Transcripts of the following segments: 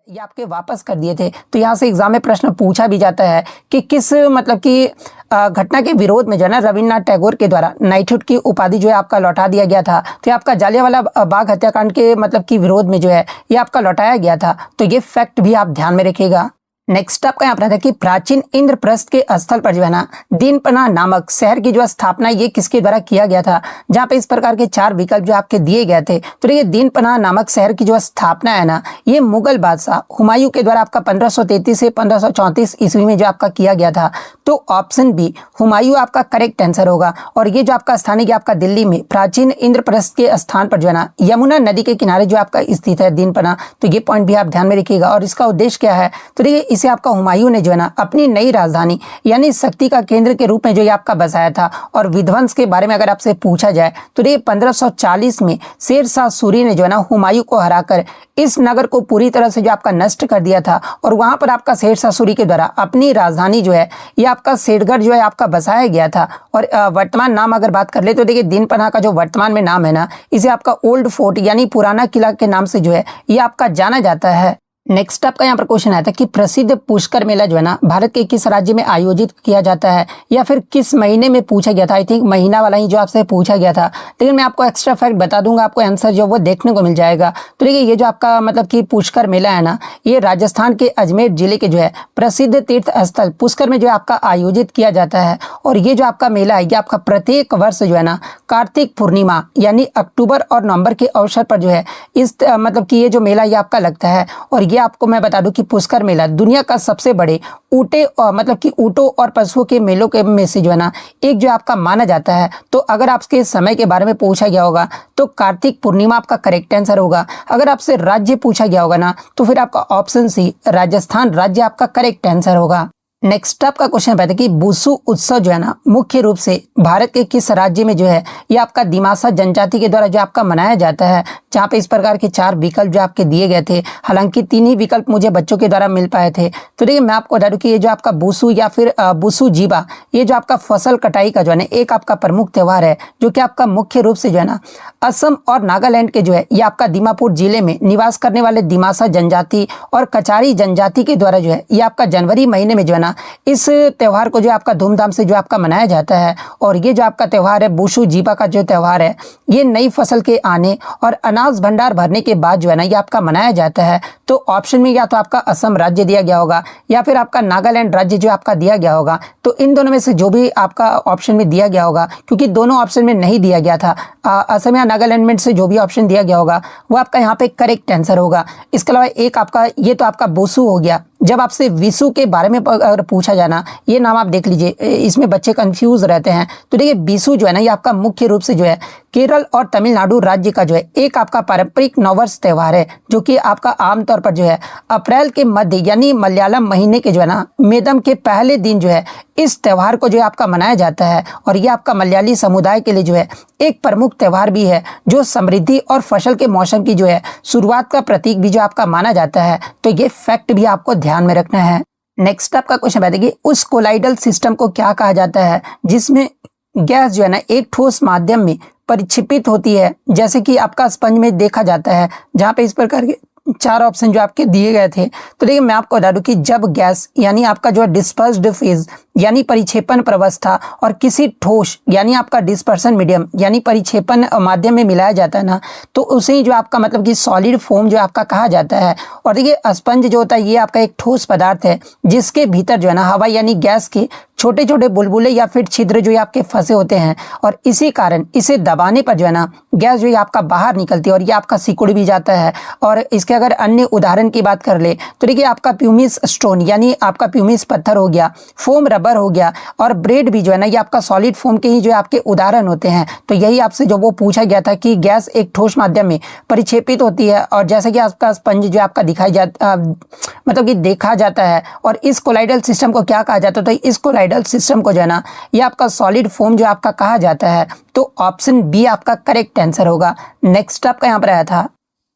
ये आपके वापस कर दिए थे। तो यहाँ से एग्जाम में प्रश्न पूछा भी जाता है कि किस मतलब कि घटना के विरोध में जो है ना रविन्द्रनाथ टैगोर के द्वारा नाइटहुड की उपाधि जो है आपका लौटा दिया गया था। तो ये आपका जालियांवाला बाग हत्याकांड के मतलब कि विरोध में जो है ये आपका लौटाया गया था। तो ये फैक्ट भी आप ध्यान में रखिएगा। नेक्स्ट आपका यहाँ पर था कि प्राचीन इंद्रप्रस्थ के स्थल पर जो है ना दीनपना नामक शहर की जो स्थापना ये किसके द्वारा किया गया था, जहाँ पे इस प्रकार के 4 विकल्प जो आपके दिए गए थे। तो ये दीनपना नामक शहर की जो स्थापना है ना ये मुगल बादशाह हुमायूं के द्वारा आपका 1533 से 1534 ईस्वी में जो आपका किया गया था। तो ऑप्शन बी हुमायूं आपका करेक्ट आंसर होगा। और ये जो आपका स्थान है आपका दिल्ली में प्राचीन इंद्रप्रस्थ के स्थान पर जो है ना यमुना नदी के किनारे जो आपका स्थित है दीनपना। तो ये पॉइंट भी आप ध्यान में रखिएगा। और इसका उद्देश्य क्या है, तो देखिए इसे आपका हुमायूं ने जो है ना अपनी नई राजधानी यानी शक्ति का केंद्र के रूप में जो ये आपका बसाया था। और विध्वंस के बारे में अगर आपसे पूछा जाए तो ये 1540 में शेरशाह सूरी ने जो है ना हुमायूं को हराकर इस नगर को पूरी तरह से जो आपका नष्ट कर दिया था। और वहां पर आपका शेरशाह सूरी के द्वारा अपनी राजधानी जो है ये आपका शेरगढ़ जो है आपका बसाया गया था। और वर्तमान नाम अगर बात कर ले तो देखिए दीनपना का जो वर्तमान में नाम है ना इसे आपका ओल्ड फोर्ट यानी पुराना किला के नाम से जो है ये आपका जाना जाता है। नेक्स्ट आपका यहाँ पर क्वेश्चन आया था कि प्रसिद्ध पुष्कर मेला जो है ना भारत के किस राज्य में आयोजित किया जाता है या फिर किस महीने में पूछा गया था। आई थिंक महीना वाला ही जो आपसे पूछा गया था, लेकिन मैं आपको एक्स्ट्रा फैक्ट बता दूंगा, आपको आंसर जो वो देखने को मिल जाएगा। तो देखिए ये जो आपका मतलब कि पुष्कर मेला है ना ये राजस्थान के अजमेर जिले के जो है प्रसिद्ध तीर्थ स्थल पुष्कर में जो है आपका आयोजित किया जाता है। और ये जो आपका मेला है ये आपका प्रत्येक वर्ष जो है ना कार्तिक पूर्णिमा यानी अक्टूबर और नवंबर के अवसर पर जो है इस मतलब कि ये जो मेला ये आपका लगता है। और ये आपको मैं बता दूं कि पुष्कर मेला दुनिया का सबसे बड़े ऊँटे मतलब कि ऊँटों और पशुओं के मेलों के में से जो है ना एक जो आपका माना जाता है। तो अगर आपके समय के बारे में पूछा गया होगा तो कार्तिक पूर्णिमा आपका करेक्ट आंसर होगा। अगर आपसे राज्य पूछा गया होगा ना तो फिर आपका ऑप्शन सी राजस्थान राज्य आपका करेक्ट आंसर होगा। नेक्स्ट आपका क्वेश्चन आता है कि बुसु उत्सव जो है ना मुख्य रूप से भारत के किस राज्य में जो है ये आपका दिमासा जनजाति के द्वारा जो आपका मनाया जाता है, जहाँ पे इस प्रकार के 4 विकल्प जो आपके दिए गए थे। हालांकि 3 ही विकल्प मुझे बच्चों के द्वारा मिल पाए थे। तो देखिए मैं आपको बता दूं कि ये जो आपका बुसु या फिर बुसु जीबा ये जो आपका फसल कटाई का जो है ना एक आपका प्रमुख त्यौहार है, जो कि आपका मुख्य रूप से जो है ना असम और नागालैंड के जो है ये आपका दीमापुर जिले में निवास करने वाले दिमासा जनजाति और कचारी जनजाति के द्वारा जो है ये आपका जनवरी महीने में जो है ना इस त्यौहार को जो आपका धूमधाम से जो आपका मनाया जाता है। और ये जो आपका त्यौहार है बुसु जीबा का जो त्यौहार है ये नई फसल के आने और अनाज भंडार भरने के बाद जो है ना ये आपका मनाया जाता है। तो ऑप्शन में या तो आपका असम राज्य दिया गया होगा या फिर आपका नागालैंड राज्य जो आपका दिया गया होगा। तो इन दोनों में से जो भी आपका ऑप्शन में दिया गया होगा, क्योंकि दोनों ऑप्शन में नहीं दिया गया था, असम या नागालैंड में से जो भी ऑप्शन दिया गया होगा वो आपका यहाँ पे करेक्ट आंसर होगा। इसके अलावा एक आपका ये तो आपका बुसु हो गया। जब आपसे विसु के बारे में अगर पूछा जाना, ये नाम आप देख लीजिए, इसमें बच्चे कंफ्यूज रहते हैं। तो देखिए विसु जो है ना ये आपका मुख्य रूप से जो है केरल और तमिलनाडु राज्य का जो है एक आपका पारंपरिक नववर्ष त्यौहार है, जो कि आपका आमतौर पर जो है अप्रैल के मध्य यानी मलयालम महीने के जो है ना मेदम के पहले दिन जो है इस त्यौहार को जो है आपका मनाया जाता है। और ये आपका मलयाली समुदाय के लिए जो है एक प्रमुख त्यौहार भी है, जो समृद्धि और फसल के मौसम की जो है शुरुआत का प्रतीक भी जो आपका माना जाता है। तो ये फैक्ट भी आपको ध्यान में रखना है। नेक्स्ट आपका क्वेश्चन बताइए उस कोलाइडल सिस्टम को क्या कहा जाता है जिसमें गैस जो है ना एक ठोस माध्यम में परिक्षेपित होती है, जैसे कि आपका स्पंज में देखा जाता है, जहाँ पे इस प्रकार के 4 ऑप्शन जो आपके दिए गए थे। तो देखिए मैं आपको बता दूं कि जब गैस यानी आपका जो है डिस्पर्स्ड फेज यानी परिक्षेपण प्रवस्था और किसी ठोस यानी आपका डिस्पर्सन मीडियम यानी परिक्षेपण माध्यम में मिलाया जाता है ना, तो उसे ही जो आपका मतलब कि सॉलिड फोम जो आपका कहा जाता है। और देखिए स्पंज जो होता है ये आपका एक ठोस पदार्थ है जिसके भीतर जो है ना हवा यानी गैस के छोटे छोटे बुलबुले या फिर छिद्र जो आपके फंसे होते हैं। और इसी कारण इसे दबाने पर जो है ना गैस जो है आपका बाहर निकलती है और ये आपका सिकुड़ भी जाता है। और इसके अगर अन्य उदाहरण की बात कर ले तो देखिए आपका प्यूमिस स्टोन यानी आपका प्यूमिस पत्थर हो गया, फोम रबर हो गया और ब्रेड भी जो है ना ये आपका सॉलिड फोम के ही जो आपके उदाहरण होते हैं। तो यही आपसे जो वो पूछा गया था कि गैस एक ठोस माध्यम में परिक्षेपित होती है और जैसे कि आपका स्पंज जो आपका दिखाई जाता मतलब कि देखा जाता है। और इस कोलाइडल सिस्टम को क्या कहा जाता है, तो इस कोलाइडल सिस्टम को जो है ना ये आपका सॉलिड फोम जो आपका कहा जाता है। तो ऑप्शन बी आपका करेक्ट आंसर होगा। नेक्स्ट आपका यहाँ पर आया था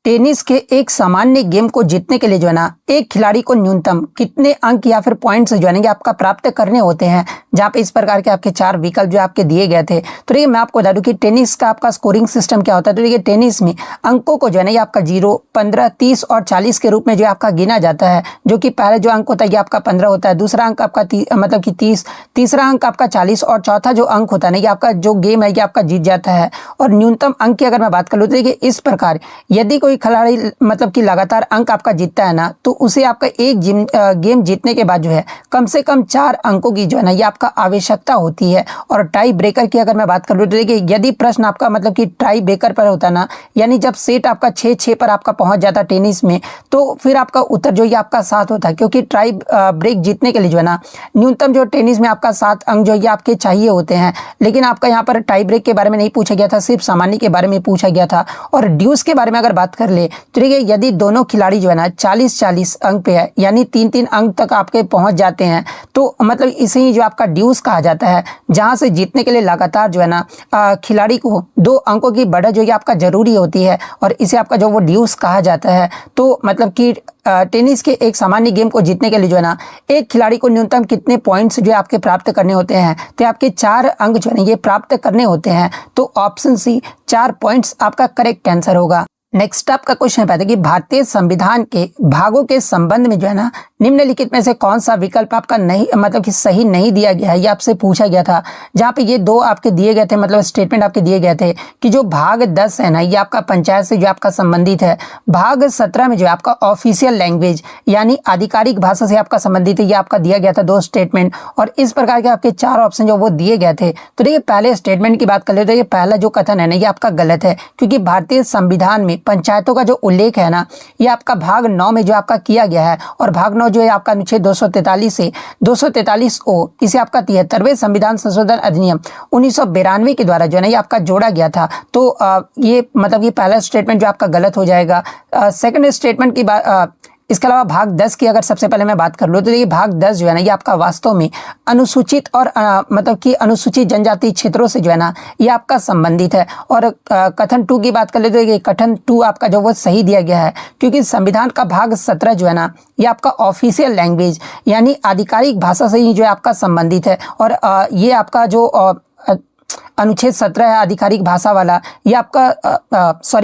टेनिस के एक सामान्य गेम को जीतने के लिए जो है ना एक खिलाड़ी को न्यूनतम कितने अंक या फिर पॉइंट्स जो है ना आपका प्राप्त करने होते हैं, जहाँ पे इस प्रकार के आपके 4 विकल्प जो आपके दिए गए थे। तो देखिए मैं आपको बता दूं कि टेनिस का आपका स्कोरिंग सिस्टम क्या होता है। तो देखिए टेनिस में अंकों को जो है ना ये आपका 0, 15, 30 और 40 के रूप में जो आपका गिना जाता है। जो कि पहला जो अंक होता है ये आपका 15 होता है, दूसरा अंक आपका मतलब कि 30, तीसरा अंक आपका 40 और चौथा जो अंक होता है ना ये आपका जो गेम है ये आपका जीत जाता है। और न्यूनतम अंक की अगर मैं बात कर लूँ तो देखिए इस प्रकार यदि कोई खिलाड़ी मतलब कि लगातार अंक आपका जीतता है ना तो उसे आपका एक गेम जीतने के बाद जो है कम से कम 4 अंकों की जो है ना ये आपका आवश्यकता होती है। और टाई ब्रेकर की अगर मैं बात करूँ तो देखिए यदि प्रश्न आपका मतलब कि टाई ब्रेकर पर होता ना, यानी जब सेट आपका 6-6 पर आपका पहुंच जाता टेनिस में, तो फिर आपका उत्तर जो ये आपका 7 होता है। क्योंकि टाई ब्रेक जीतने के लिए जो है ना न्यूनतम जो टेनिस में आपका 7 अंक जो ये आपके चाहिए होते हैं। लेकिन आपका यहाँ पर टाई ब्रेक के बारे में नहीं पूछा गया था, सिर्फ सामान्य के बारे में पूछा गया था। और ड्यूस के बारे में अगर बात कर ले तो देखिए यदि दोनों खिलाड़ी जो है ना 40-40 अंक पे है, यानी 3-3 अंक तक आपके पहुंच जाते हैं, तो मतलब इसे ही जो आपका ड्यूस कहा जाता है, जहां से जीतने के लिए लगातार जो है ना खिलाड़ी को 2 अंकों की बढ़त जो है आपका जरूरी होती है और इसे आपका जो वो ड्यूस कहा जाता है। तो मतलब कि टेनिस के एक सामान्य गेम को जीतने के लिए जो है ना एक खिलाड़ी को न्यूनतम कितने पॉइंट्स जो है आपके प्राप्त करने होते हैं, तो आपके 4 अंक जो है ना ये प्राप्त करने होते हैं। तो ऑप्शन सी 4 पॉइंट्स आपका करेक्ट आंसर होगा। नेक्स्ट आपका क्वेश्चन है कि भारतीय संविधान के भागों के संबंध में जो है ना निम्नलिखित में से कौन सा विकल्प आपका नहीं मतलब कि सही नहीं दिया गया है, ये आपसे पूछा गया था। जहाँ पे ये 2 आपके दिए गए थे, मतलब स्टेटमेंट आपके दिए गए थे कि जो भाग 10 है ना ये आपका पंचायत से जो आपका संबंधित है, भाग 17 में जो है आपका ऑफिशियल लैंग्वेज यानी आधिकारिक भाषा से आपका संबंधित है, ये आपका दिया गया था 2 स्टेटमेंट। और इस प्रकार के आपके 4 ऑप्शन जो वो दिए गए थे। तो देखिए पहले स्टेटमेंट की बात कर ले तो ये पहला जो कथन है ना ये आपका गलत है, क्योंकि भारतीय संविधान में पंचायतों का जो उल्लेख है ना ये आपका भाग 9 में जो आपका किया गया है। और भाग 9 जो है आपका अनुच्छेद 243 से 243 ओ इसे आपका 73वें संविधान संशोधन अधिनियम 1992 के द्वारा जो है ना ये आपका जोड़ा गया था। तो ये मतलब ये पहला स्टेटमेंट जो आपका गलत हो जाएगा। सेकंड स्टेटमेंट की बात, इसके अलावा भाग 10 की अगर सबसे पहले मैं बात कर लूँ तो ये भाग 10 जो है ना ये आपका वास्तव में अनुसूचित और मतलब कि अनुसूचित जनजाति क्षेत्रों से जो है ना ये आपका संबंधित है। और कथन 2 की बात कर ले तो ये कथन 2 आपका जो वो सही दिया गया है, क्योंकि संविधान का भाग 17 जो है ना ये आपका ऑफिशियल लैंग्वेज यानी आधिकारिक भाषा से ही जो है आपका संबंधित है। और ये आपका जो अनुच्छेद 17 है आधिकारिक भाषा वाला, ये आपका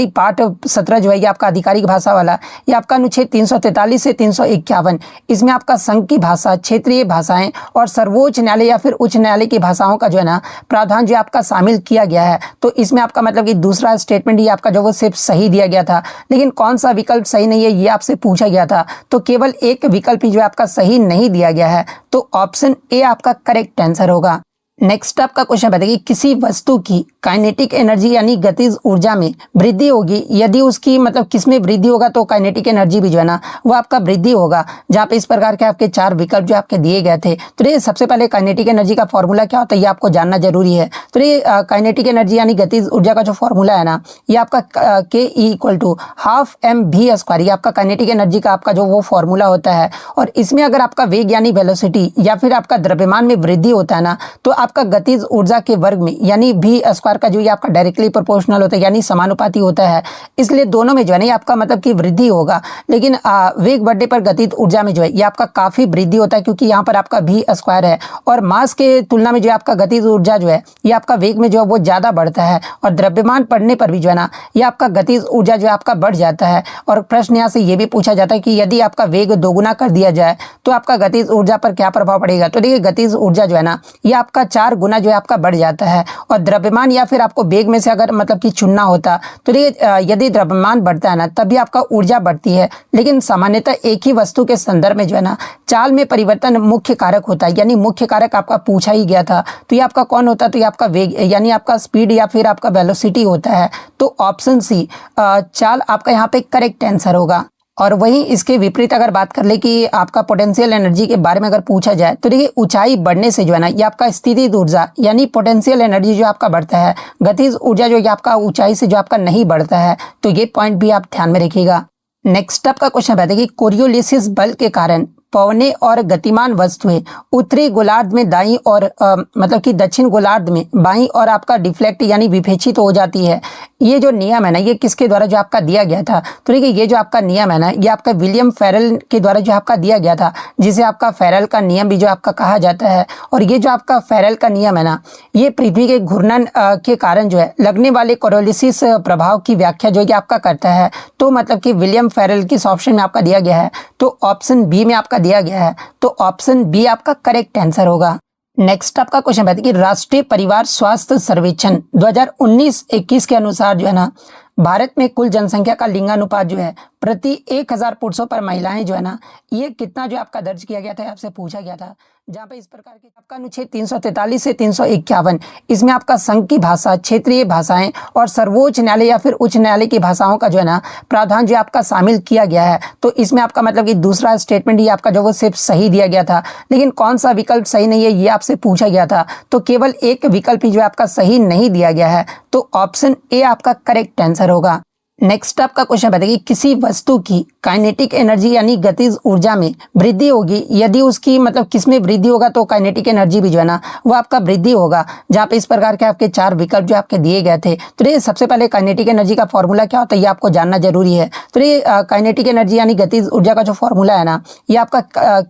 पार्ट 17 जो है ये आपका आधिकारिक भाषा वाला, ये आपका अनुच्छेद 343 से 351, इसमें आपका संघ की भाषा, क्षेत्रीय भाषाएं और सर्वोच्च न्यायालय या फिर उच्च न्यायालय की भाषाओं का जो है ना प्रावधान जो आपका शामिल किया गया है। तो इसमें आपका मतलब कि दूसरा स्टेटमेंट ये आपका जो वो सिर्फ सही दिया गया था। लेकिन कौन सा विकल्प सही नहीं है ये आपसे पूछा गया था, तो केवल एक विकल्प ही जो आपका सही नहीं दिया गया है। तो ऑप्शन ए आपका करेक्ट आंसर होगा। नेक्स्ट आपका क्वेश्चन बताइए कि किसी वस्तु की काइनेटिक एनर्जी यानी गतिज ऊर्जा में वृद्धि होगी यदि उसकी मतलब किसमें वृद्धि होगा, तो काइनेटिक एनर्जी भी जो है ना वो आपका वृद्धि होगा। जहाँ पे इस प्रकार के आपके 4 विकल्प जो आपके दिए गए थे। तो ये सबसे पहले काइनेटिक एनर्जी का फॉर्मूला क्या होता है ये आपको जानना जरूरी है। तो ये काइनेटिक एनर्जी यानी गतिज ऊर्जा का जो फॉर्मूला है ना ये आपका Ke = ½ mv², ये आपका काइनेटिक एनर्जी का आपका जो वो फॉर्मूला होता है। और इसमें अगर आपका वेग यानी वेलोसिटी या फिर आपका द्रव्यमान में वृद्धि होता है ना तो आपका गतिज ऊर्जा के वर्ग में यानी v² का जो ये आपका डायरेक्टली प्रोपोर्शनल होता है यानी समानुपाती होता है, इसलिए दोनों में जो है ना ये आपका मतलब कि वृद्धि होगा। लेकिन वेग बढ़ने पर गतिज ऊर्जा में जो है ये आपका काफी वृद्धि होता है, क्योंकि यहाँ पर आपका v² है और मास के तुलना में जो आपका गतिज ऊर्जा जो है ये आपका वेग में जो है वो ज्यादा बढ़ता है। और द्रव्यमान बढ़ने पर भी जो है ना ये आपका गतिज ऊर्जा जो है आपका बढ़ जाता है। और प्रश्न यहाँ से ये भी पूछा जाता है कि यदि आपका वेग दोगुना कर दिया जाए तो आपका गतिज ऊर्जा पर क्या प्रभाव पड़ेगा। तो देखिए गतिज ऊर्जा जो है ना ये आपका 4 गुना जो है आपका बढ़ जाता है। और द्रव्यमान या फिर आपको वेग में से अगर मतलब कि चुनना होता तो यदि द्रव्यमान बढ़ता है ना तभी आपका ऊर्जा बढ़ती है। लेकिन सामान्यतः एक ही वस्तु के संदर्भ में जो है ना चाल में परिवर्तन मुख्य कारक होता है, यानी मुख्य कारक आपका पूछा ही गया था। तो ये आपका कौन होता है, तो ये आपका वेग यानी आपका स्पीड या फिर आपका वेलोसिटी होता है। तो ऑप्शन सी चाल आपका यहाँ पे करेक्ट आंसर होगा। और वहीं इसके विपरीत अगर बात कर ले कि आपका पोटेंशियल एनर्जी के बारे में अगर पूछा जाए तो देखिए ऊंचाई बढ़ने से जो है ना ये आपका स्थितिज ऊर्जा यानी पोटेंशियल एनर्जी जो आपका बढ़ता है, गतिज ऊर्जा जो आपका ऊंचाई से जो आपका नहीं बढ़ता है। तो ये पॉइंट भी आप ध्यान में रखिएगा। नेक्स्ट आपका क्वेश्चन बताइए कि कोरियोलिसिस बल के कारण पवने और गतिमान वस्तुएं उत्तरी गोलार्ध में दाईं और मतलब कि दक्षिण गोलार्ध में बाईं और आपका डिफ्लेक्ट यानी विभेचित हो जाती है। ये जो नियम है ना, ये किसके द्वारा जो आपका दिया गया था? तो देखिए, ये जो आपका नियम है ना, ये आपका विलियम फेरल के द्वारा जो आपका दिया गया था, जिसे आपका फेरल का नियम भी जो आपका कहा जाता है। और ये जो आपका फेरल का नियम है ना, ये पृथ्वी के घूर्णन के कारण जो है लगने वाले कोरोलिसिस प्रभाव की व्याख्या जो कि आपका करता है। तो मतलब कि विलियम फेरल किस ऑप्शन में आपका दिया गया है? तो ऑप्शन बी में आपका दिया गया है। तो ऑप्शन बी आपका करेक्ट आंसर होगा। नेक्स्ट आपका क्वेश्चन है कि राष्ट्रीय परिवार स्वास्थ्य सर्वेक्षण 2019-21 के अनुसार जो है ना, भारत में कुल जनसंख्या का लिंगानुपात जो है प्रति 1000 पुरुषों पर महिलाएं जो है ना, ये कितना जो आपका दर्ज किया गया था, आपसे पूछा गया था। जहाँ पे इस प्रकार के आपका अनुच्छेद 343 से 351, इसमें आपका संघ की भाषा, क्षेत्रीय भाषाएं और सर्वोच्च न्यायालय या फिर उच्च न्यायालय की भाषाओं का जो है ना प्रावधान जो आपका शामिल किया गया है। तो इसमें आपका मतलब कि दूसरा स्टेटमेंट ये आपका जो वो सिर्फ सही दिया गया था, लेकिन कौन सा विकल्प सही नहीं है ये आपसे पूछा गया था। तो केवल एक विकल्प ही जो आपका सही नहीं दिया गया है। तो ऑप्शन ए आपका करेक्ट आंसर होगा। नेक्स्ट आपका क्वेश्चन बताइए कि किसी वस्तु की काइनेटिक एनर्जी यानी गतिज ऊर्जा में वृद्धि होगी यदि उसकी मतलब किसमें वृद्धि होगा? तो काइनेटिक एनर्जी भी जो है ना वो आपका वृद्धि होगा। जहाँ पे इस प्रकार के आपके चार विकल्प जो आपके दिए गए थे। तो ये सबसे पहले काइनेटिक एनर्जी का फॉर्मूला क्या होता है ये आपको जानना जरूरी है। तो ये काइनेटिक एनर्जी यानी गतिज ऊर्जा का जो फॉर्मूला है ना, ये आपका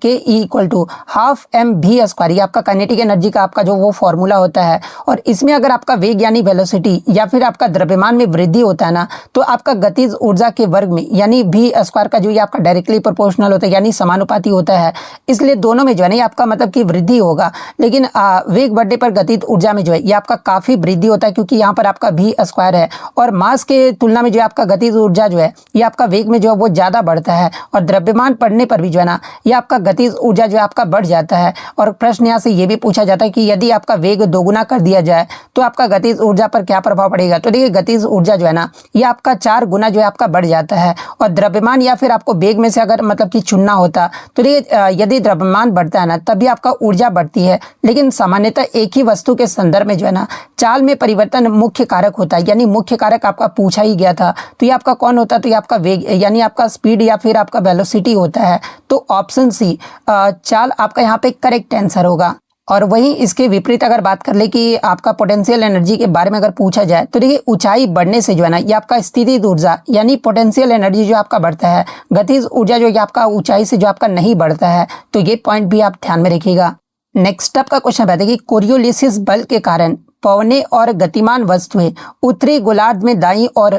Ke=12mv², ये आपका काइनेटिक एनर्जी का आपका जो वो फॉर्मूला होता है। और इसमें अगर आपका वेग यानी वेलोसिटी या फिर आपका द्रव्यमान में वृद्धि होता है ना, तो आपका गतिज ऊर्जा के वर्ग में यानी v² का जो ये आपका डायरेक्टली प्रोपोर्शनल होता है यानी समानुपाती होता है। इसलिए दोनों में जो है ना ये आपका मतलब कि वृद्धि होगा। लेकिन वेग बढ़ने पर गतिज ऊर्जा में जो है ये आपका काफी वृद्धि होता है, क्योंकि यहाँ पर आपका v² है और मास के तुलना में जो आपका गतिज ऊर्जा जो है ये आपका वेग में जो है वो ज्यादा बढ़ता है। और द्रव्यमान पढ़ने पर भी जो है ना ये आपका गतिज ऊर्जा जो है आपका बढ़ जाता है। और प्रश्न यहाँ से ये भी पूछा जाता है कि यदि आपका वेग दोगुना कर दिया जाए तो आपका गतिज ऊर्जा पर क्या प्रभाव पड़ेगा? तो देखिए, गतिज ऊर्जा जो है ना ये आपका 4 गुना जो है आपका बढ़ जाता है। और द्रव्यमान या फिर आपको वेग में से अगर मतलब कि चुनना होता तो यदि द्रव्यमान बढ़ता है ना तभी आपका ऊर्जा बढ़ती है। लेकिन सामान्यतः एक ही वस्तु के संदर्भ में जो है ना चाल में परिवर्तन मुख्य कारक होता है, यानी मुख्य कारक आपका पूछा ही गया था। तो ये आपका कौन होता है? तो ये आपका वेग यानी आपका स्पीड या फिर आपका वेलोसिटी होता है। तो ऑप्शन सी चाल आपका यहाँ पे करेक्ट आंसर होगा। और वहीं इसके विपरीत अगर बात कर ले कि आपका पोटेंशियल एनर्जी के बारे में अगर पूछा जाए तो देखिए, ऊंचाई बढ़ने से जो है ना ये आपका स्थितिज ऊर्जा यानी पोटेंशियल एनर्जी जो आपका बढ़ता है, गतिज ऊर्जा जो आपका ऊंचाई से जो आपका नहीं बढ़ता है। तो ये पॉइंट भी आप ध्यान में रखिएगा। नेक्स्ट आपका क्वेश्चन आता है कि कोरियोलिसिस बल के कारण पवने और गतिमान वस्तुएं उत्तरी गोलार्ध में दाईं और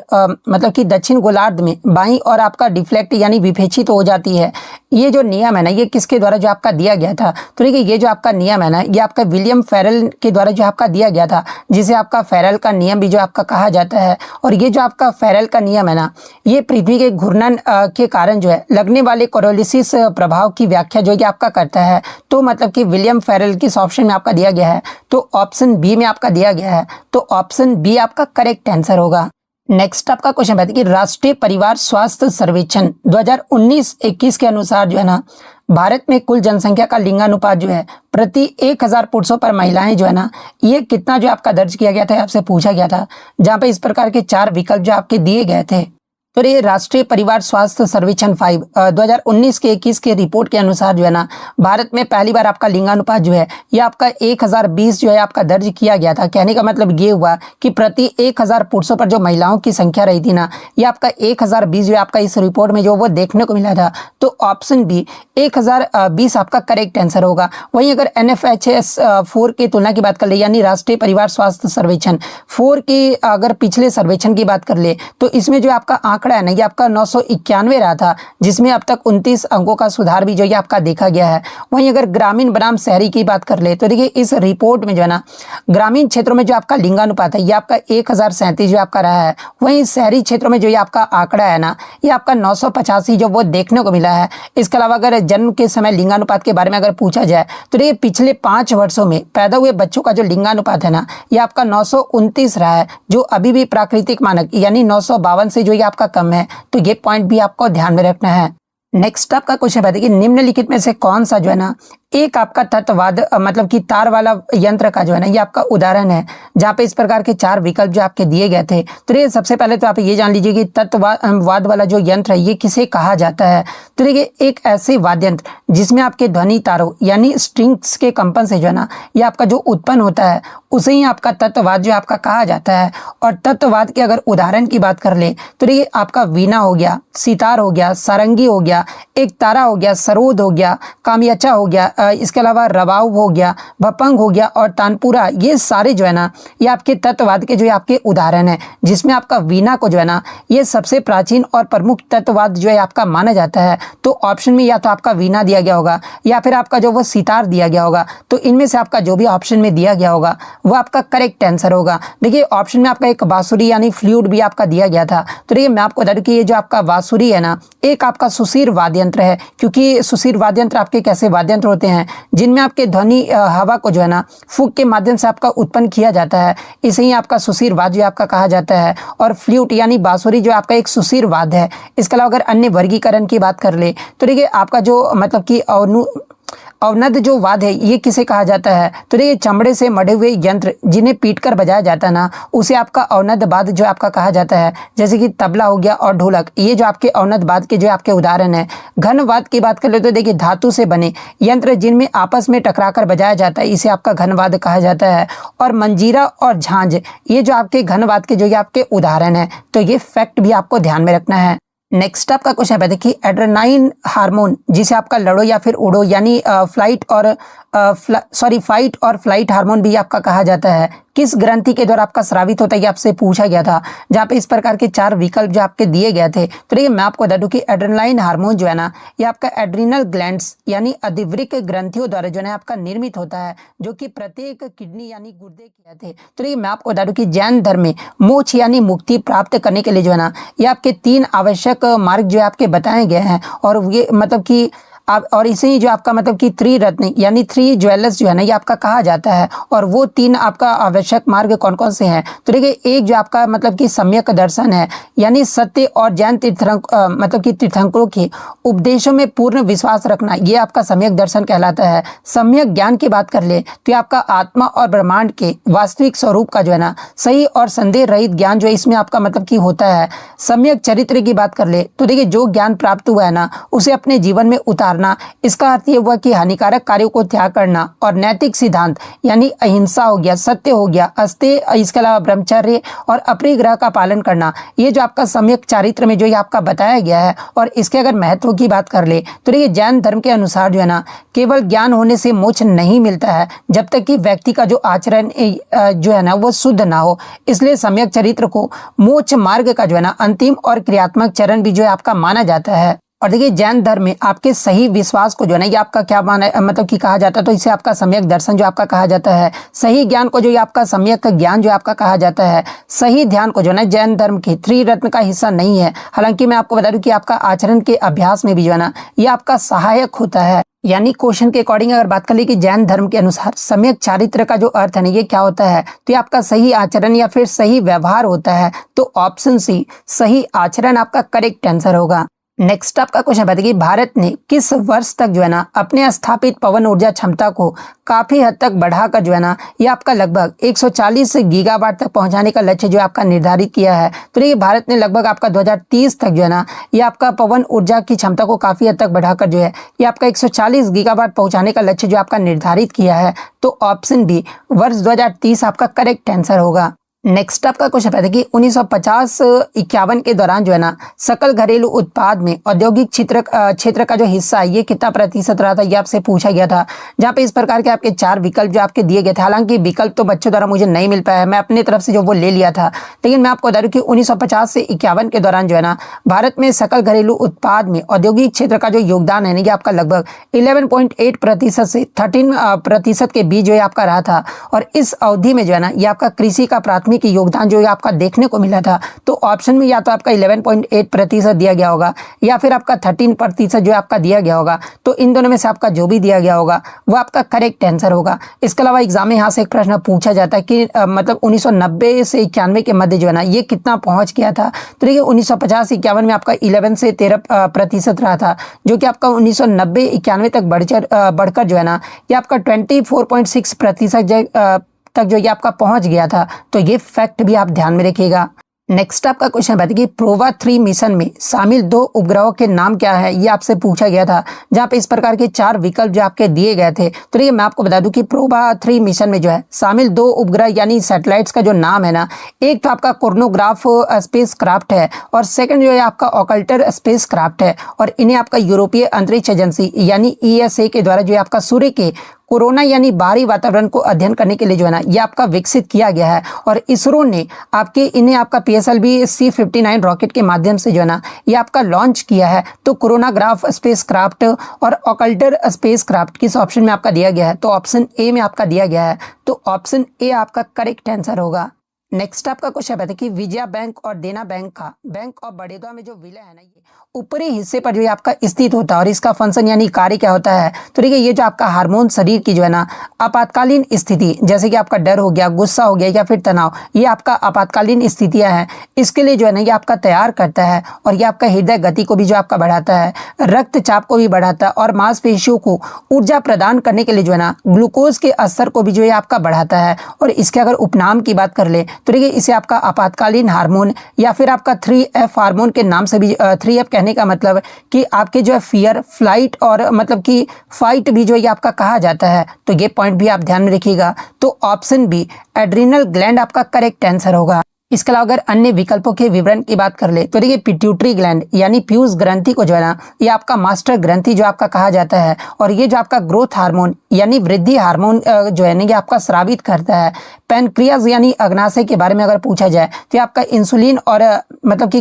मतलब कि दक्षिण गोलार्ध में बाईं और आपका डिफ्लेक्ट यानी विभेचित हो जाती है। ये जो नियम है ना ये किसके द्वारा जो आपका दिया गया था? तो देखिए, ये जो आपका नियम है ना ये आपका विलियम फेरल के द्वारा जो आपका दिया गया था, जिसे आपका फेरल का नियम भी जो आपका कहा जाता है। और ये जो आपका फेरल का नियम है ना, ये पृथ्वी के घूर्णन के कारण जो है लगने वाले कोरोलिसिस प्रभाव की व्याख्या जो कि आपका करता है। तो मतलब कि विलियम फेरल किस ऑप्शन में आपका दिया गया है? तो ऑप्शन बी में आपका दिया गया है। तो ऑप्शन बी आपका करेक्ट आंसर होगा। नेक्स्ट आपका क्वेश्चन है कि राष्ट्रीय परिवार स्वास्थ्य सर्वेक्षण 2019-21 के अनुसार जो है ना, भारत में कुल जनसंख्या का लिंगानुपात जो है प्रति 1000 पुरुषों पर महिलाएं जो है ना, ये कितना जो आपका दर्ज किया गया था, आपसे पूछा गया था। जहां पे इस प्रकार के 4 विकल्प जो आपके दिए गए थे। तो ये राष्ट्रीय परिवार स्वास्थ्य सर्वेक्षण 5 2019-21 के रिपोर्ट के अनुसार जो है ना, भारत में पहली बार आपका लिंगानुपात जो है ये आपका 1020 जो है आपका दर्ज किया गया था। कहने का मतलब ये हुआ कि प्रति 1000 पुरुषों पर जो महिलाओं की संख्या रही थी ना, ये आपका 1020 जो है आपका इस रिपोर्ट में जो वो देखने को मिला था। तो ऑप्शन बी 1020 आपका करेक्ट आंसर होगा। वहीं अगर NFHS 4 की तुलना की बात कर ले, यानी राष्ट्रीय परिवार स्वास्थ्य सर्वेक्षण 4 की अगर पिछले सर्वेक्षण की बात कर ले, तो इसमें जो आपका आंकड़ा है ना ये आपका 991 रहा था, जिसमें अब तक 29 अंकों का सुधार भी जो ये आपका देखा गया है। वहीं अगर ग्रामीण बनाम शहरी की बात कर ले तो देखिए, इस रिपोर्ट में जो है ना ग्रामीण क्षेत्रों में जो आपका लिंगानुपात है ये आपका 1037 जो आपका रहा है। वहीं शहरी क्षेत्रों में जो ये आपका आंकड़ा है ना ये आपका 985 जो वो देखने को मिला है। इसके अलावा अगर जन्म के समय लिंगानुपात के बारे में अगर पूछा जाए तो देखिए, पिछले 5 वर्षों में पैदा हुए बच्चों का जो लिंगानुपात है ना ये आपका 929 रहा है, जो अभी भी प्राकृतिक मानक यानी 952 से जो ये आपका कम है। तो ये पॉइंट भी आपको ध्यान में रखना है। नेक्स्ट आपका क्वेश्चन है कि निम्नलिखित में से कौन सा जो है ना एक आपका तत्ववाद मतलब कि तार वाला यंत्र का जो है ना ये आपका उदाहरण है, जहाँ पे इस प्रकार के 4 विकल्प जो आपके दिए गए थे। तो ये सबसे पहले तो आप ये जान लीजिए कि तत्ववाद वाला जो यंत्र है ये किसे कहा जाता है। तो देखिए, एक ऐसे वाद्य यंत्र जिसमें आपके ध्वनि तारों यानी स्ट्रिंग्स के कंपन से जो है ना ये आपका जो उत्पन्न होता है उसे ही आपका तत्ववाद जो आपका कहा जाता है। और तत्ववाद के अगर उदाहरण की बात कर ले तो देखिए, आपका वीणा हो गया, सितार हो गया, सारंगी हो गया, एक तारा हो गया, सरोद हो गया, कामयचा हो गया, इसके अलावा रबाव हो गया, भपंग हो गया और तानपुरा, ये सारे जो है ना ये आपके तत्ववाद के जो आपके उदाहरण है, जिसमें आपका वीणा को जो है ना ये सबसे प्राचीन और प्रमुख तत्ववाद जो है आपका माना जाता है। तो ऑप्शन में या तो आपका वीणा दिया गया होगा या फिर आपका जो वो सितार दिया गया होगा। तो इनमें से आपका जो भी ऑप्शन में दिया गया होगा वो आपका करेक्ट आंसर होगा। देखिए, ऑप्शन में आपका एक बांसुरी यानी फ्लूट भी आपका दिया गया था। तो देखिए, मैं आपको बता दूं कि ये जो आपका बांसुरी है ना एक आपका सुशीर वाद्य यंत्र है, क्योंकि सुशीर वाद्य यंत्र आपके कैसे वाद्य यंत्र होते हैं जिनमें आपके ध्वनि हवा को जो है ना फूंक के माध्यम से आपका उत्पन्न किया जाता है, इसे ही आपका सुशीर वाद्य आपका कहा जाता है। और फ्लूट यानी बांसुरी जो आपका एक सुशीर वाद्य है। इसके अलावा अगर अन्य वर्गीकरण की बात कर ले तो देखिए, आपका जो मतलब कि अवनद जो वाद्य है ये किसे कहा जाता है। तो देखिए, चमड़े से मढ़े हुए यंत्र जिन्हें पीट कर बजाया जाता है ना उसे आपका अवनद वाद्य जो आपका कहा जाता है, जैसे कि तबला हो गया और ढोलक, ये जो आपके अवनद वाद्य के जो आपके उदाहरण है। घन वाद्य की बात कर ले तो देखिए, धातु से बने यंत्र जिनमें आपस में टकराकर बजाया जाता है इसे आपका घन वाद्य कहा जाता है। और मंजीरा और झांझ, ये जो आपके घन वाद्य के जो ये आपके उदाहरण है। तो ये फैक्ट भी आपको ध्यान में रखना है। नेक्स्ट आपका क्वेश्चन है, देखिए एड्रेनाइन हार्मोन जिसे आपका लड़ो या फिर उड़ो यानी फाइट और फ्लाइट हार्मोन भी आपका कहा जाता है, किस ग्रंथि के द्वारा आपका स्रावित होता है, ये आपसे पूछा गया था, जहाँ पे इस प्रकार के 4 विकल्प जो आपके दिए गए थे। तो देखिए, मैं आपको बता दूं कि एड्रेनाइन हार्मोन जो है ना ये आपका एड्रिनल ग्लैंड्स यानी अधिवृक्क ग्रंथियों द्वारा जो है आपका निर्मित होता है, जो कि प्रत्येक किडनी यानी गुर्दे की रहते हैं। तो देखिए, मैं आपको बता दूं कि जैन धर्म में मोक्ष यानी मुक्ति प्राप्त करने के लिए जो है ना ये आपके 3 आवश्यक मार्ग जो है आपके बताए गए हैं। और ये मतलब कि आप और इसे ही जो आपका मतलब कि 3 रत्न यानी 3 ज्वेलर्स जो है ना ये आपका कहा जाता है। और वो 3 आपका आवश्यक मार्ग कौन कौन से हैं। तो देखिए, एक जो आपका मतलब कि सम्यक दर्शन है यानी सत्य और जैन मतलब कि तीर्थंकरों के उपदेशों में पूर्ण विश्वास रखना, ये आपका सम्यक दर्शन कहलाता है। सम्यक ज्ञान की बात कर ले तो आपका आत्मा और ब्रह्मांड के वास्तविक स्वरूप का जो है ना सही और संदेह रहित ज्ञान जो है इसमें आपका मतलब कि होता है। सम्यक चरित्र की बात कर ले तो देखिए, जो ज्ञान प्राप्त हुआ है ना उसे अपने जीवन में उतार, इसका अर्थ यह हुआ कि हानिकारक कार्यों को त्याग करना। और नैतिक सिद्धांत यानी अहिंसा हो गया, सत्य हो गया, अस्तेय, इसके अलावा ब्रह्मचर्य और अपरिग्रह का पालन करना, ये जो आपका सम्यक चारित्र में जो ये आपका बताया गया है। और इसके अगर महत्व की बात कर ले तो ये जैन धर्म के अनुसार जो है ना केवल ज्ञान होने से मोक्ष नहीं मिलता है जब तक कि व्यक्ति का जो आचरण जो है ना वो शुद्ध ना हो। इसलिए सम्यक चरित्र को मोक्ष मार्ग का जो है ना अंतिम और क्रियात्मक चरण भी जो है आपका माना जाता है। और देखिए, जैन धर्म में आपके सही विश्वास को जो है ना ये आपका क्या माना मतलब कि कहा जाता है, तो इसे आपका सम्यक दर्शन जो आपका कहा जाता है। सही ज्ञान को जो ये आपका सम्यक ज्ञान जो आपका कहा जाता है। सही ध्यान को जो है ना जैन धर्म के 3 रत्न का हिस्सा नहीं है। हालांकि मैं आपको बता दूं कि आपका आचरण के अभ्यास में भी जो है ना ये आपका सहायक होता है। यानी क्वेश्चन के अकॉर्डिंग अगर बात कर ले कि जैन धर्म के अनुसार सम्यक चारित्र का जो अर्थ है ना ये क्या होता है, तो ये आपका सही आचरण या फिर सही व्यवहार होता है। तो ऑप्शन सी सही आचरण आपका करेक्ट आंसर होगा। नेक्स्ट आपका क्वेश्चन बताइए, भारत ने किस वर्ष तक जो है ना अपने स्थापित पवन ऊर्जा क्षमता को काफी हद तक बढ़ाकर जो है ना ये आपका लगभग 140 गीगावाट तक पहुंचाने का लक्ष्य जो आपका निर्धारित किया है। तो देखिए, भारत ने लगभग आपका 2030 तक जो है ना ये आपका पवन ऊर्जा की क्षमता को काफी हद तक बढ़ाकर जो है ये आपका 140 गीगावाट पहुंचाने का लक्ष्य जो आपका निर्धारित किया है। तो ऑप्शन बी वर्ष 2030 आपका करेक्ट आंसर होगा। नेक्स्ट आपका क्वेश्चन है कि 1950-51 के दौरान जो है ना सकल घरेलू उत्पाद में औद्योगिक क्षेत्र का जो हिस्सा है ये कितना प्रतिशत रहा था, ये आपसे पूछा गया था। जहाँ पे इस प्रकार के आपके 4 विकल्प जो आपके दिए गए थे। हालांकि विकल्प तो बच्चों द्वारा मुझे नहीं मिल पाया, मैं अपनी तरफ से जो वो ले लिया था। लेकिन मैं आपको बता दूं कि 1950 से 51 के दौरान जो है ना भारत में सकल घरेलू उत्पाद में औद्योगिक क्षेत्र का जो योगदान है ये आपका लगभग 11.8% से 13% के बीच जो है आपका रहा था। और इस अवधि में जो है ना ये आपका कृषि का प्राथमिक प्राथमिक योगदान जो है आपका देखने को मिला था, तो ऑप्शन में या तो आपका 11.8% दिया गया होगा या फिर आपका 13% जो आपका दिया गया होगा। तो इन दोनों में से आपका जो भी दिया गया होगा वो आपका करेक्ट आंसर होगा। इसके अलावा एग्जाम में यहाँ से एक प्रश्न पूछा जाता है कि मतलब 1990 से 91 के मध्य जो है ना ये कितना पहुंच गया था। तो देखिए 1950-51 में आपका 11 से 13% रहा था, जो कि आपका 1990-91 तक बढ़कर जो है ना ये आपका 24.6% तक जो ये आपका पहुंच गया था। तो ये फैक्ट भी आप ध्यान में रखिएगा। नेक्स्ट आपका क्वेश्चन बताइए कि प्रोवा 3 मिशन में शामिल 2 उपग्रहों के नाम क्या है, ये आपसे पूछा गया था, जहां पे इस प्रकार के 4 विकल्प जो आपके दिए गए थे। तो देखिए मैं आपको बता दूं कि प्रोवा 3 मिशन में जो है शामिल 2 उपग्रह यानी सैटेलाइट्स का जो नाम है ना, एक तो आपका कोरोनोग्राफ स्पेस क्राफ्ट है और सेकंड जो है आपका ऑकल्टर स्पेस क्राफ्ट है, और इन्हें आपका यूरोपीय अंतरिक्ष एजेंसी यानी ESA के द्वारा जो है आपका सूर्य के कोरोना यानी बाहरी वातावरण को अध्ययन करने के लिए जो है ना ये आपका विकसित किया गया है। और इसरो ने इन्हें आपका PSLV C-59 रॉकेट के माध्यम से जो है ना ये आपका लॉन्च किया है। तो कोरोनाग्राफ स्पेस क्राफ्ट और ऑकल्टर स्पेस क्राफ्ट किस ऑप्शन में आपका दिया गया है, तो ऑप्शन ए में आपका दिया गया है। तो ऑप्शन ए आपका करेक्ट आंसर होगा। नेक्स्ट आपका क्वेश्चन है कि विजया बैंक और देना बैंक का बैंक ऑफ बड़ौदा में जो विलय है ना ये ऊपरी हिस्से पर जो है आपका स्थित होता है और इसका फंक्शन यानी कार्य क्या होता है। तो देखिए ये जो आपका हार्मोन शरीर की जो है ना आपातकालीन स्थिति, जैसे कि आपका डर हो गया, गुस्सा हो गया या फिर तनाव, ये आपका आपातकालीन स्थितियां हैं, इसके लिए जो है ना ये आपका तैयार करता है। और ये आपका हृदय गति को भी जो आपका बढ़ाता है, रक्तचाप को भी बढ़ाता है और मांसपेशियों को ऊर्जा प्रदान करने के लिए जो है ना ग्लूकोज के स्तर को भी जो है आपका बढ़ाता है। और इसके अगर उपनाम की बात कर ले तो देखिए इसे आपका आपातकालीन हार्मोन या फिर आपका 3F हार्मोन के नाम से भी 3F कहने का मतलब कि आपके जो है फियर, फ्लाइट और मतलब कि फाइट भी जो है आपका कहा जाता है। तो ये पॉइंट भी आप ध्यान में रखिएगा। तो ऑप्शन बी एड्रिनल ग्लैंड आपका करेक्ट आंसर होगा। इसके अलावा अगर अन्य विकल्पों के विवरण की बात कर ले तो देखिए पिट्यूटरी ग्लैंड यानी पीयूष ग्रंथि को जो है ना ये आपका मास्टर ग्रंथि जो आपका कहा जाता है, और ये जो आपका ग्रोथ हार्मोन यानी वृद्धि हार्मोन जो है ना ये आपका स्रावित करता है। पैनक्रियाज यानी अग्नाशय के बारे में अगर पूछा जाए तो आपका इंसुलिन और मतलब कि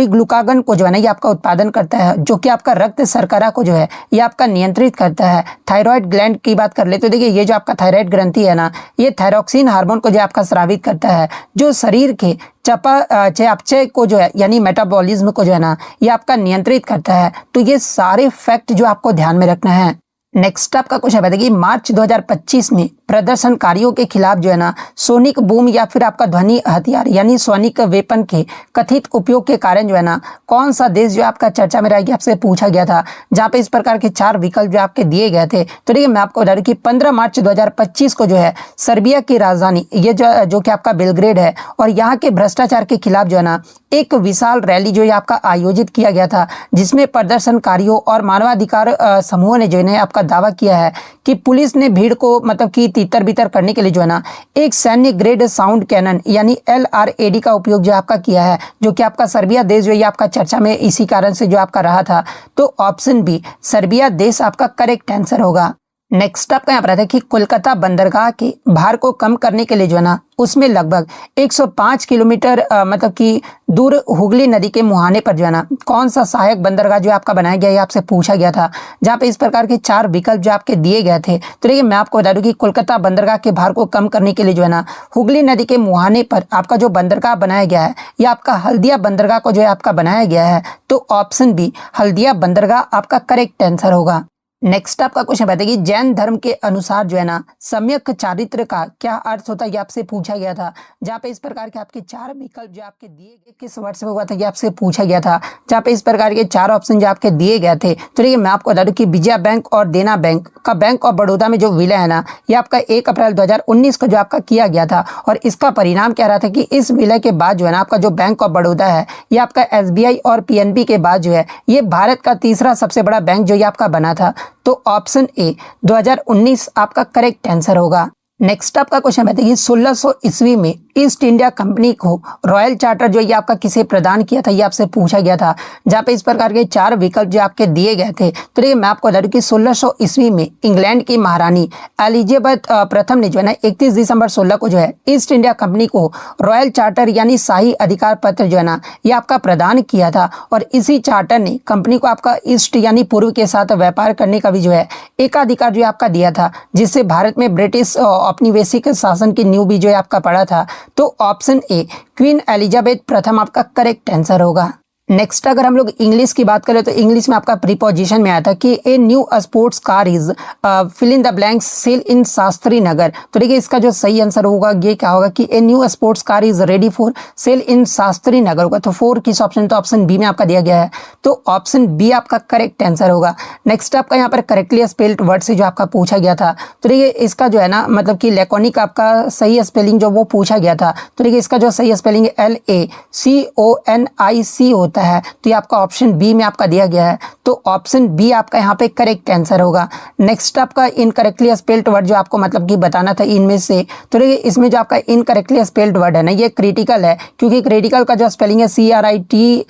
ग्लूकागन को जो है ना ये आपका उत्पादन करता है, जो कि आपका रक्त शर्करा को जो है ये आपका नियंत्रित करता है। थायराइड ग्लैंड की बात कर ले तो देखिए ये जो आपका थायराइड ग्रंथि है ना ये थायरोक्सिन हार्मोन को जो आपका स्रावित करता है, जो शरीर के चयापचय को जो है यानी मेटाबॉलिज्म को जो है ना ये आपका नियंत्रित करता है। तो ये सारे फैक्ट जो आपको ध्यान में रखना है। नेक्स्ट आपका क्वेश्चन बताइए कि मार्च 2025 में प्रदर्शनकारियों के खिलाफ जो है ना सोनिक बूम या फिर आपका ध्वनि हथियार यानी सोनिक वेपन के कथित उपयोग के कारण जो है ना कौन सा देश जो आपका चर्चा में रहेगी आपसे पूछा गया था, जहां पे इस प्रकार के 4 विकल्प जो आपके दिए गए थे। तो देखिए मैं आपको बता दूं कि 15 मार्च 2025 को जो है सर्बिया की राजधानी ये जो कि आपका बेलग्रेड है, और यहाँ के भ्रष्टाचार के खिलाफ जो है ना एक विशाल रैली जो है आपका आयोजित किया गया था, जिसमें प्रदर्शनकारियों और मानवाधिकार समूहों ने जो है आपका दावा किया है कि पुलिस ने भीड़ को मतलब कि तितर बितर करने के लिए जो है ना एक सैन्य ग्रेड साउंड कैनन यानी LRAD का उपयोग जो आपका किया है, जो कि आपका सर्बिया देश जो ये आपका चर्चा में इसी कारण से जो आपका रहा था। तो ऑप्शन बी सर्बिया देश आपका करेक्ट आंसर होगा। नेक्स्ट आपका यहाँ पर आता है कि कोलकाता बंदरगाह के भार को कम करने के लिए जो है ना उसमें लगभग 105 किलोमीटर मतलब कि दूर हुगली नदी के मुहाने पर जो है ना कौन सा सहायक बंदरगाह जो आपका बनाया गया है आपसे पूछा गया था, जहाँ पे इस प्रकार के 4 विकल्प जो आपके दिए गए थे। तो देखिए मैं आपको बता दूं कि कोलकाता बंदरगाह के भार को कम करने के लिए जो है ना हुगली नदी के मुहाने पर आपका जो बंदरगाह बनाया गया है ये आपका हल्दिया बंदरगाह को जो है आपका बनाया गया है। तो ऑप्शन बी हल्दिया बंदरगाह आपका करेक्ट आंसर होगा। नेक्स्ट आपका क्वेश्चन बताइए कि जैन धर्म के अनुसार जो है ना सम्यक चारित्र का क्या अर्थ होता है, ये आपसे पूछा गया था, जहाँ पे इस प्रकार के आपके 4 विकल्प जो आपके दिए गए किस वर्ड से हुआ था ये आपसे पूछा गया था, जहाँ पे इस प्रकार के 4 ऑप्शन जो आपके दिए गए थे। तो देखिए मैं आपको बता दूं कि विजया बैंक और देना बैंक का बैंक ऑफ बड़ौदा में जो विलय है ना ये आपका 1 अप्रैल 2019 को जो आपका किया गया था, और इसका परिणाम क्या रहा था कि इस विलय के बाद जो है ना आपका जो बैंक ऑफ बड़ौदा है ये आपका SBI और PNB के बाद जो है ये भारत का तीसरा सबसे बड़ा बैंक जो ये आपका बना था। तो ऑप्शन ए 2019 आपका करेक्ट आंसर होगा। नेक्स्ट आपका क्वेश्चन बताइए 1600 ईस्वी में ईस्ट इंडिया कंपनी को रॉयल चार्टर जो ये आपका किसे प्रदान किया था ये आपसे पूछा गया था, जहाँ पे इस प्रकार के 4 विकल्प जो आपके दिए गए थे। तो देखिए मैं आपको बता दूं कि 1600 ईस्वी में इंग्लैंड की महारानी एलिजाबेथ प्रथम ने जो है ना 31 दिसंबर 16 को जो है ईस्ट इंडिया कंपनी को रॉयल चार्टर यानी शाही अधिकार पत्र जो है ना ये आपका प्रदान किया था, और इसी चार्टर ने कंपनी को आपका ईस्ट यानी पूर्व के साथ व्यापार करने का भी जो है एकाधिकार जो आपका दिया था, जिससे भारत में ब्रिटिश औपनिवेशिक शासन की नींव भी जो है आपका पड़ा था। तो ऑप्शन ए क्वीन एलिजाबेथ प्रथम आपका करेक्ट आंसर होगा। नेक्स्ट अगर हम लोग इंग्लिश की बात करें तो इंग्लिश में आपका प्रीपोजिशन में आया था कि a new sports car is fill in the blanks sale in Shastri Nagar. तो देखिए इसका जो सही आंसर होगा ये क्या होगा कि a new sports car is ready for sale in Shastri Nagar होगा। तो 4 किस ऑप्शन, तो ऑप्शन बी में आपका दिया गया है। तो ऑप्शन बी आपका करेक्ट आंसर होगा। नेक्स्ट आपका यहाँ पर करेक्टली स्पेल्ड वर्ड से जो आपका पूछा गया था, तो देखिए इसका जो है ना मतलब कि लैकोनिक आपका सही स्पेलिंग जो वो पूछा गया था। तो देखिए इसका जो सही स्पेलिंग है LACONIC होता है। तो ये आपका ऑप्शन बी में आपका दिया गया है। तो ऑप्शन बी आपका यहाँ पे करेक्ट आंसर होगा। नेक्स्ट आपका इनकरेक्टली स्पेल्ड वर्ड जो आपको मतलब कि बताना था इनमें से, तो देखिए इसमें जो आपका इनकरेक्टली स्पेल्ड वर्ड है ना ये क्रिटिकल है, क्योंकि क्रिटिकल का जो स्पेलिंग है CRITICAL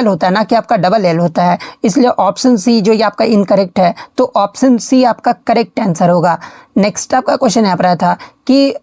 होता है ना कि आपका डबल एल होता है, इसलिए ऑप्शन सी जो ये आपका इनकरेक्ट है। तो ऑप्शन सी आपका करेक्ट आंसर होगा। नेक्स्ट आपका क्वेश्चन यहाँ पर आया था कि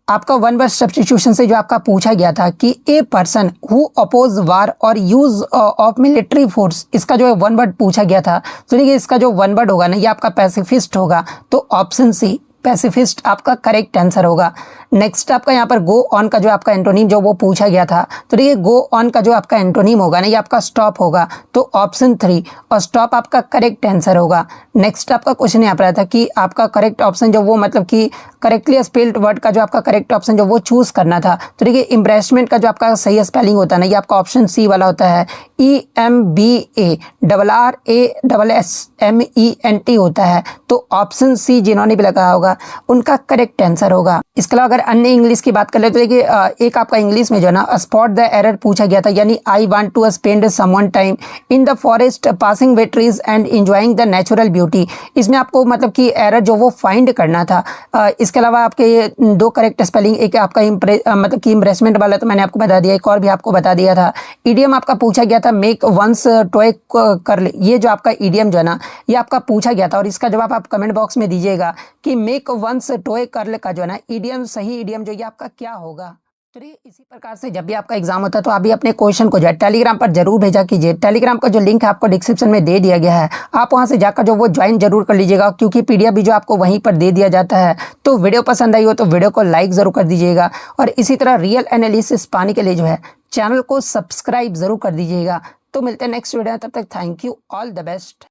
आपका वन वर्ड सब्स्टिट्यूशन से जो आपका पूछा गया था कि ए पर्सन हु अपोज वार और यूज ऑफ मिलिट्री फोर्स, इसका जो है वन वर्ड पूछा गया था। तो देखिए इसका जो वन वर्ड होगा ना ये आपका पैसिफिस्ट होगा। तो ऑप्शन सी पैसिफिस्ट आपका करेक्ट आंसर होगा। नेक्स्ट आपका यहाँ पर गो ऑन का जो आपका एंटोनिम जो वो पूछा गया था, तो देखिए गो ऑन का जो आपका एंटोनिम होगा ना ये आपका स्टॉप होगा। तो ऑप्शन 3 और स्टॉप आपका करेक्ट आंसर होगा। नेक्स्ट आपका क्वेश्चन यहाँ पर आया था कि आपका करेक्ट ऑप्शन जो वो मतलब कि करेक्टली स्पेल्ड वर्ड का जो आपका करेक्ट ऑप्शन जो वो चूज करना था। तो देखिए एम्ब्रेसमेंट का जो आपका सही स्पेलिंग होता है ना ये आपका ऑप्शन सी वाला होता है, EMBARRASSMENT होता है। तो ऑप्शन सी जिन्होंने भी लगाया होगा उनका करेक्ट आंसर होगा। इसके अलावा अगर अन्य इंग्लिश की बात कर ले तो देखिए एक आपका इंग्लिश में जो है ना स्पॉट द एरर पूछा गया था, यानी I want to spend someone time in the forest passing way trees and enjoying the natural beauty. इसमें आपको मतलब कि एरर जो वो फाइंड करना था। इसके अलावा आपके ये 2 करेक्ट स्पेलिंग, एक आपका मतलब कि इम्प्रेसमेंट वाला तो मैंने आपको बता दिया, एक और भी आपको बता दिया था। ईडियम आपका पूछा गया था मेक वंस टॉय कर ले, ये जो आपका ईडियम जो है ना ये आपका पूछा गया था और इसका जवाब आप कमेंट बॉक्स में दीजिएगा कि मेक वंस टॉय कर्ल का जो है ना ईडियम, सही ईडियम जो ये आपका क्या होगा। तो इसी प्रकार से जब भी आपका एग्जाम होता है तो आप भी अपने क्वेश्चन को जो है टेलीग्राम पर जरूर भेजा कीजिए। टेलीग्राम का जो लिंक है आपको डिस्क्रिप्शन में दे दिया गया है, आप वहां से जाकर जो वो ज्वाइन जरूर कर लीजिएगा, क्योंकि PDF भी जो आपको वहीं पर दे दिया जाता है। तो वीडियो पसंद आई हो तो वीडियो को लाइक जरूर कर दीजिएगा और इसी तरह रियल एनालिसिस पाने के लिए जो है चैनल को सब्सक्राइब जरूर कर दीजिएगा। तो मिलते हैं नेक्स्ट वीडियो में, तब तक thank you, all the best.